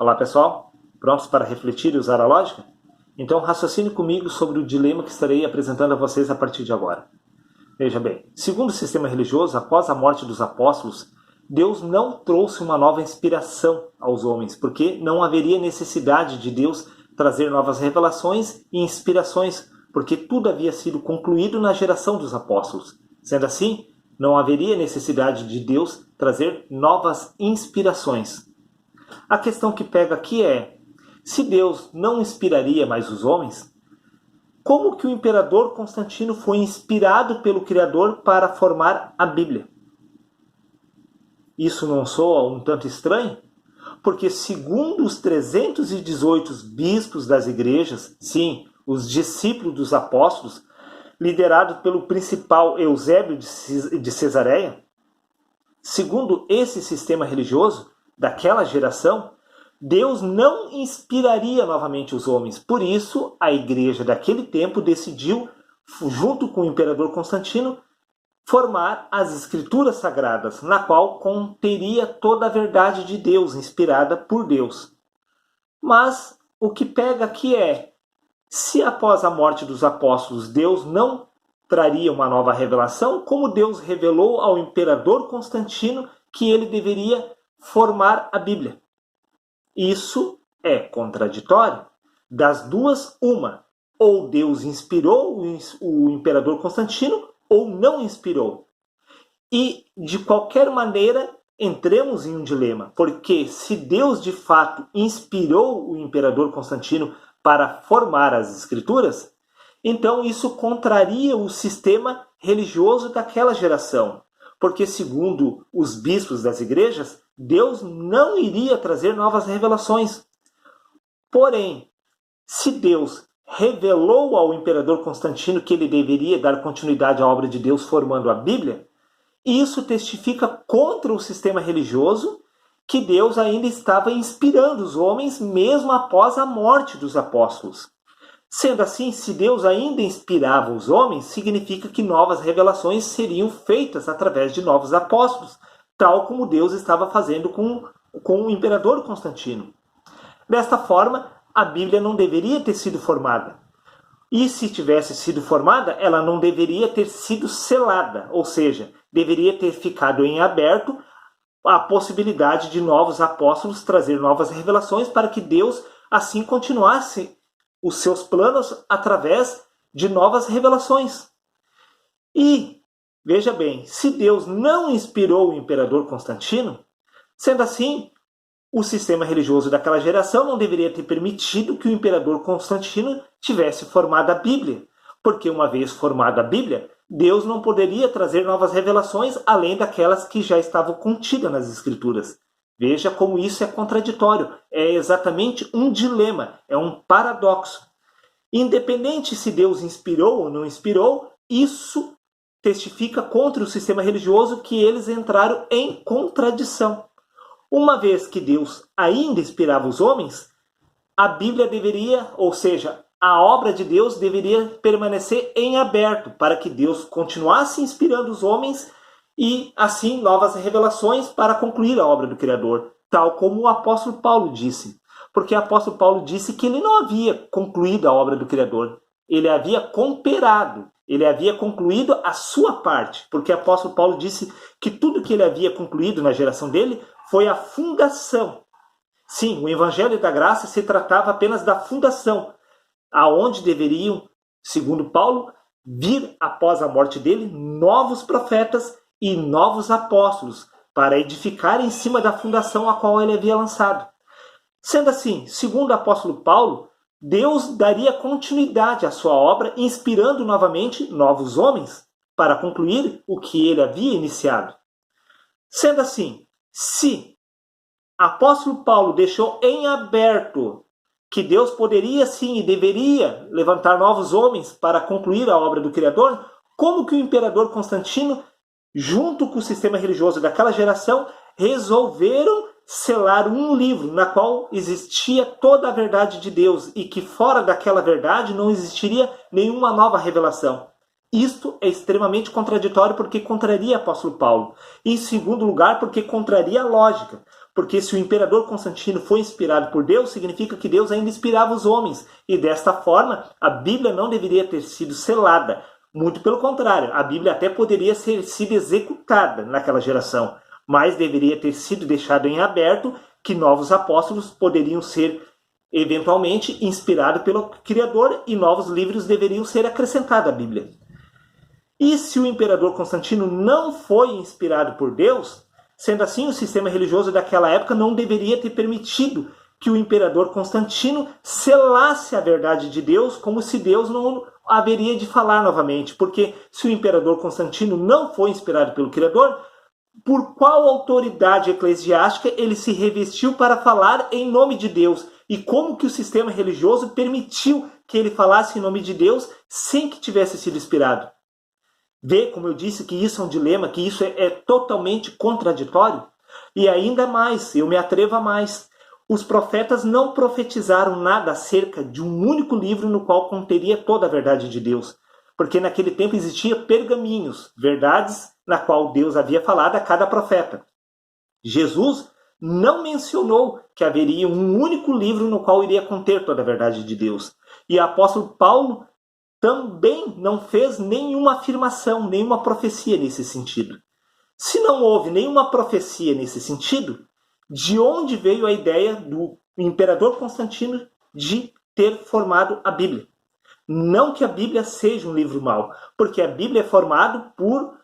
Olá pessoal, prontos para refletir e usar a lógica? Então raciocine comigo sobre o dilema que estarei apresentando a vocês a partir de agora. Veja bem, segundo o sistema religioso, após a morte dos apóstolos, Deus não trouxe uma nova inspiração aos homens, porque não haveria necessidade de Deus trazer novas revelações e inspirações, porque tudo havia sido concluído na geração dos apóstolos. Sendo assim, não haveria necessidade de Deus trazer novas inspirações. A questão que pega aqui é, se Deus não inspiraria mais os homens, como que o imperador Constantino foi inspirado pelo Criador para formar a Bíblia? Isso não soa um tanto estranho? Porque segundo os 318 bispos das igrejas, sim, os discípulos dos apóstolos, liderado pelo principal Eusébio de Cesareia, segundo esse sistema religioso daquela geração, Deus não inspiraria novamente os homens. Por isso, a igreja daquele tempo decidiu, junto com o imperador Constantino, formar as escrituras sagradas, na qual conteria toda a verdade de Deus, inspirada por Deus. Mas o que pega aqui é, se após a morte dos apóstolos Deus não traria uma nova revelação, como Deus revelou ao imperador Constantino que ele deveria formar a Bíblia? Isso é contraditório. Das duas, uma. Ou Deus inspirou o imperador Constantino, ou não inspirou. E, de qualquer maneira, entremos em um dilema. Porque se Deus, de fato, inspirou o imperador Constantino para formar as escrituras, então isso contraria o sistema religioso daquela geração. Porque, segundo os bispos das igrejas, Deus não iria trazer novas revelações. Porém, se Deus revelou ao imperador Constantino que ele deveria dar continuidade à obra de Deus formando a Bíblia, isso testifica contra o sistema religioso que Deus ainda estava inspirando os homens mesmo após a morte dos apóstolos. Sendo assim, se Deus ainda inspirava os homens, significa que novas revelações seriam feitas através de novos apóstolos, tal como Deus estava fazendo com o imperador Constantino. Desta forma, a Bíblia não deveria ter sido formada. E se tivesse sido formada, ela não deveria ter sido selada, ou seja, deveria ter ficado em aberto a possibilidade de novos apóstolos trazer novas revelações para que Deus assim continuasse os seus planos através de novas revelações. E, veja bem, se Deus não inspirou o imperador Constantino, sendo assim, o sistema religioso daquela geração não deveria ter permitido que o imperador Constantino tivesse formado a Bíblia, porque uma vez formada a Bíblia, Deus não poderia trazer novas revelações além daquelas que já estavam contidas nas Escrituras. Veja como isso é contraditório, é exatamente um dilema, é um paradoxo. Independente se Deus inspirou ou não inspirou, isso testifica contra o sistema religioso que eles entraram em contradição. Uma vez que Deus ainda inspirava os homens, a Bíblia deveria, ou seja, a obra de Deus deveria permanecer em aberto para que Deus continuasse inspirando os homens e, assim, novas revelações para concluir a obra do Criador, tal como o apóstolo Paulo disse. Porque o apóstolo Paulo disse que ele não havia concluído a obra do Criador, ele havia cooperado, ele havia concluído a sua parte, porque o apóstolo Paulo disse que tudo que ele havia concluído na geração dele foi a fundação. Sim, o Evangelho da Graça se tratava apenas da fundação, aonde deveriam, segundo Paulo, vir após a morte dele novos profetas e novos apóstolos para edificar em cima da fundação a qual ele havia lançado. Sendo assim, segundo o apóstolo Paulo, Deus daria continuidade à sua obra, inspirando novamente novos homens para concluir o que ele havia iniciado. Sendo assim, se o apóstolo Paulo deixou em aberto que Deus poderia sim e deveria levantar novos homens para concluir a obra do Criador, como que o imperador Constantino, junto com o sistema religioso daquela geração, resolveram selar um livro na qual existia toda a verdade de Deus e que fora daquela verdade não existiria nenhuma nova revelação. Isto é extremamente contraditório porque contraria o apóstolo Paulo. E, em segundo lugar, porque contraria a lógica. Porque se o imperador Constantino foi inspirado por Deus, significa que Deus ainda inspirava os homens. E desta forma, a Bíblia não deveria ter sido selada. Muito pelo contrário, a Bíblia até poderia ter sido executada naquela geração, mas deveria ter sido deixado em aberto que novos apóstolos poderiam ser eventualmente inspirados pelo Criador e novos livros deveriam ser acrescentados à Bíblia. E se o imperador Constantino não foi inspirado por Deus, sendo assim, o sistema religioso daquela época não deveria ter permitido que o imperador Constantino selasse a verdade de Deus, como se Deus não haveria de falar novamente. Porque se o imperador Constantino não foi inspirado pelo Criador, por qual autoridade eclesiástica ele se revestiu para falar em nome de Deus? E como que o sistema religioso permitiu que ele falasse em nome de Deus sem que tivesse sido inspirado? Vê, como eu disse, que isso é um dilema, que isso é totalmente contraditório? E ainda mais, eu me atrevo a mais. Os profetas não profetizaram nada acerca de um único livro no qual conteria toda a verdade de Deus. Porque naquele tempo existia pergaminhos, verdades na qual Deus havia falado a cada profeta. Jesus não mencionou que haveria um único livro no qual iria conter toda a verdade de Deus. E o apóstolo Paulo também não fez nenhuma afirmação, nenhuma profecia nesse sentido. Se não houve nenhuma profecia nesse sentido, de onde veio a ideia do imperador Constantino de ter formado a Bíblia? Não que a Bíblia seja um livro mau, porque a Bíblia é formada por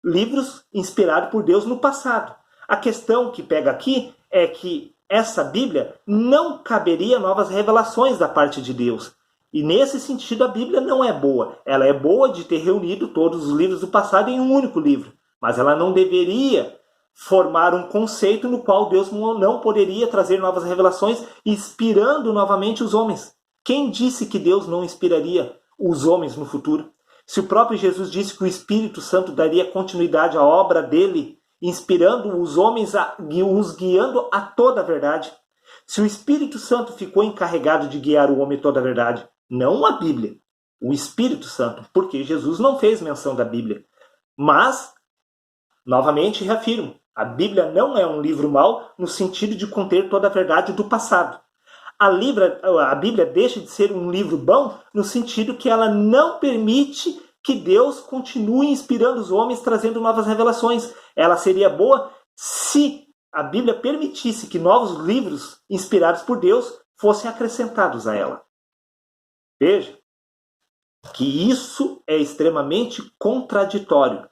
livros inspirados por Deus no passado. A questão que pega aqui é que essa Bíblia não caberia novas revelações da parte de Deus. E nesse sentido a Bíblia não é boa. Ela é boa de ter reunido todos os livros do passado em um único livro. Mas ela não deveria formar um conceito no qual Deus não poderia trazer novas revelações, inspirando novamente os homens. Quem disse que Deus não inspiraria os homens no futuro? Se o próprio Jesus disse que o Espírito Santo daria continuidade à obra dele, inspirando os homens, os guiando a toda a verdade. Se o Espírito Santo ficou encarregado de guiar o homem a toda a verdade, não a Bíblia, o Espírito Santo, porque Jesus não fez menção da Bíblia. Mas, novamente reafirmo, a Bíblia não é um livro mau no sentido de conter toda a verdade do passado. A Bíblia deixa de ser um livro bom no sentido que ela não permite que Deus continue inspirando os homens, trazendo novas revelações. Ela seria boa se a Bíblia permitisse que novos livros inspirados por Deus fossem acrescentados a ela. Veja que isso é extremamente contraditório.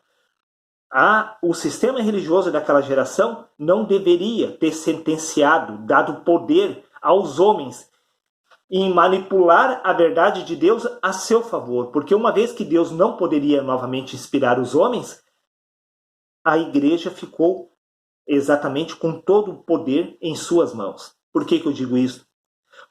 O sistema religioso daquela geração não deveria ter sentenciado, dado poder aos homens em manipular a verdade de Deus a seu favor. Porque uma vez que Deus não poderia novamente inspirar os homens, a igreja ficou exatamente com todo o poder em suas mãos. Por que eu digo isso?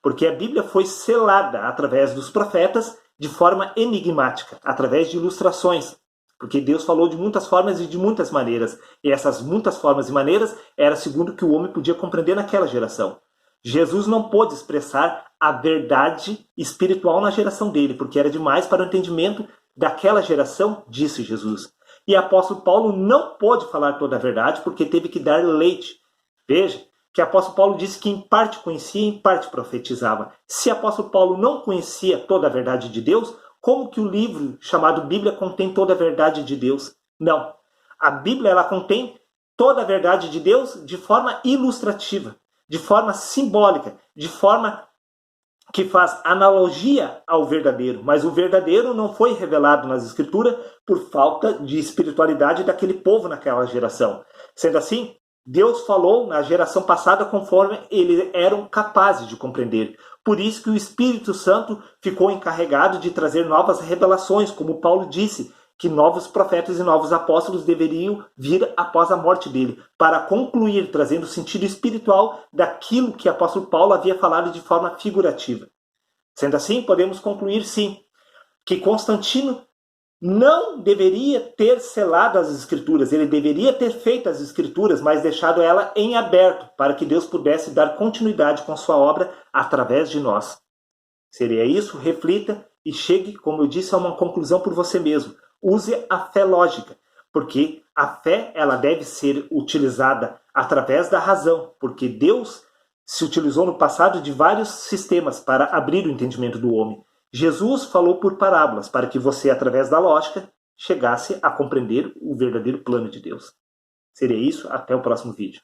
Porque a Bíblia foi selada através dos profetas de forma enigmática, através de ilustrações. Porque Deus falou de muitas formas e de muitas maneiras. E essas muitas formas e maneiras era segundo o que o homem podia compreender naquela geração. Jesus não pôde expressar a verdade espiritual na geração dele, porque era demais para o entendimento daquela geração, disse Jesus. E o apóstolo Paulo não pôde falar toda a verdade, porque teve que dar leite. Veja que o apóstolo Paulo disse que em parte conhecia e em parte profetizava. Se o apóstolo Paulo não conhecia toda a verdade de Deus, como que o livro chamado Bíblia contém toda a verdade de Deus? Não. A Bíblia ela contém toda a verdade de Deus de forma ilustrativa, de forma simbólica, de forma que faz analogia ao verdadeiro. Mas o verdadeiro não foi revelado nas Escrituras por falta de espiritualidade daquele povo naquela geração. Sendo assim, Deus falou na geração passada conforme eles eram capazes de compreender. Por isso que o Espírito Santo ficou encarregado de trazer novas revelações, como Paulo disse, que novos profetas e novos apóstolos deveriam vir após a morte dele, para concluir, trazendo sentido espiritual daquilo que o apóstolo Paulo havia falado de forma figurativa. Sendo assim, podemos concluir, sim, que Constantino não deveria ter selado as Escrituras, ele deveria ter feito as Escrituras, mas deixado ela em aberto, para que Deus pudesse dar continuidade com sua obra através de nós. Seria isso? Reflita e chegue, como eu disse, a uma conclusão por você mesmo. Use a fé lógica. Porque a fé ela deve ser utilizada através da razão, porque Deus se utilizou no passado de vários sistemas para abrir o entendimento do homem. Jesus falou por parábolas, para que você, através da lógica, chegasse a compreender o verdadeiro plano de Deus. Seria isso? Até o próximo vídeo.